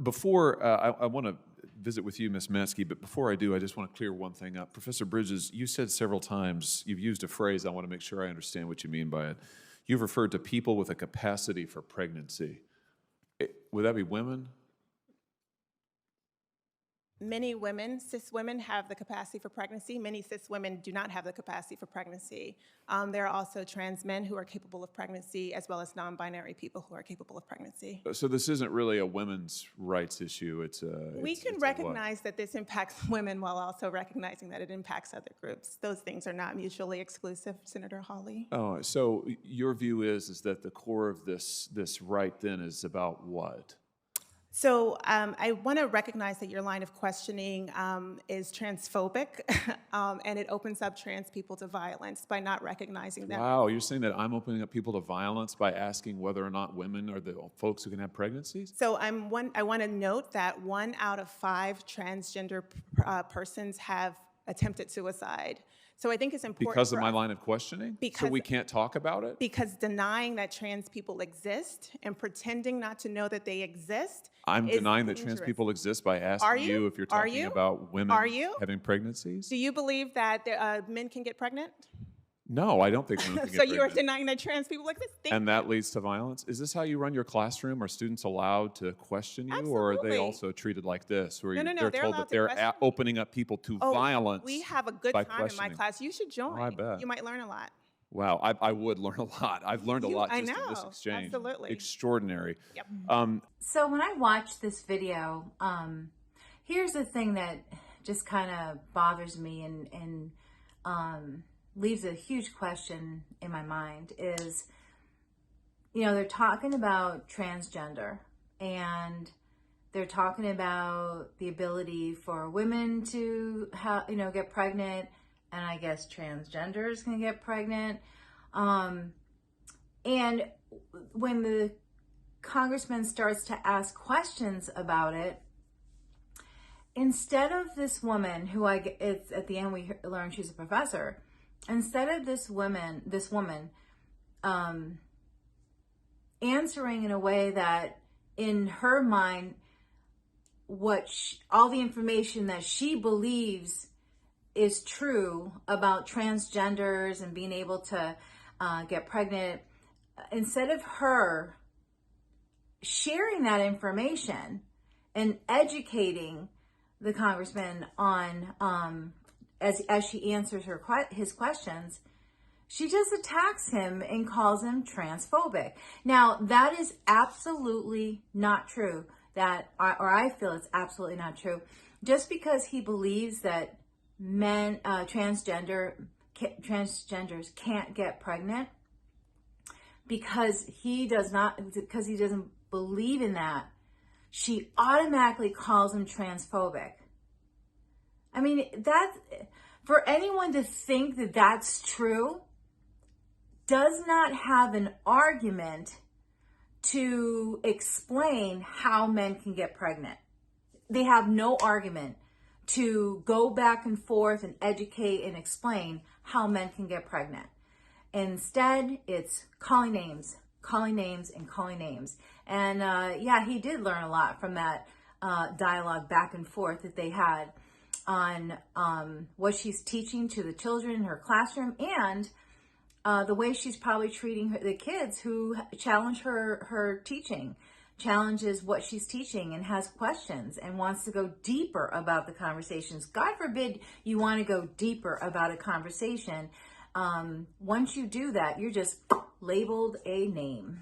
before I want to visit with you, Ms. Maskey, but before I do, I just want to clear one thing up. Professor Bridges, you said several times, you've used a phrase, I want to make sure I understand what you mean by it. You've referred to people with a capacity for pregnancy. Would that be women? Many women, cis women, have the capacity for pregnancy. Many cis women do not have the capacity for pregnancy. There are also trans men who are capable of pregnancy, as well as non-binary people who are capable of pregnancy. So this isn't really a women's rights issue. We can recognize that this impacts women while also recognizing that it impacts other groups. Those things are not mutually exclusive, Senator Hawley. Oh, so your view is that the core of this right then is about what? So I want to recognize that your line of questioning is transphobic, and it opens up trans people to violence by not recognizing them. Wow, you're saying that I'm opening up people to violence by asking whether or not women are the folks who can have pregnancies? So I want to note that 1 out of 5 transgender persons have attempted suicide. So I think it's important because of my line of questioning? Because, so we can't talk about it? Because denying that trans people exist and pretending not to know that they exist I'm is denying dangerous. that trans people exist by asking you if you're talking about women having pregnancies? Do you believe that men can get pregnant? No, I don't think women can get So pregnant. you are denying that trans people exist? And that leads to violence? Is this how you run your classroom? Are students allowed to question you? Absolutely. Or are they also treated like this, where No, they're told that they're opening up people to violence? We have a good time in my class. You should join. Oh, I bet. You might learn a lot. Wow, I would learn a lot. I've learned a lot just in this exchange. Absolutely. Extraordinary. Yep. So when I watched this video, here's the thing that just kind of bothers me and leaves a huge question in my mind is, you know, they're talking about transgender and they're talking about the ability for women to get pregnant, and I guess transgenders can get pregnant. And when the congressman starts to ask questions about it, instead of this woman who it's at the end we learn she's a professor, instead of this woman answering in a way that in her mind all the information that she believes is true about transgenders and being able to get pregnant, instead of her sharing that information and educating the congressman on as she answers his questions, she just attacks him and calls him transphobic. Now, that is absolutely not true. I feel it's absolutely not true. Just because he believes that transgenders can't get pregnant, because he doesn't believe in that, she automatically calls him transphobic. I mean, for anyone to think that that's true does not have an argument to explain how men can get pregnant. They have no argument to go back and forth and educate and explain how men can get pregnant. Instead, it's calling names, and calling names. And yeah, he did learn a lot from that dialogue back and forth that they had on what she's teaching to the children in her classroom, and the way she's probably treating the kids who challenge her teaching, challenges what she's teaching and has questions and wants to go deeper about the conversations. God forbid you want to go deeper about a conversation. Once you do that, you're just labeled a name.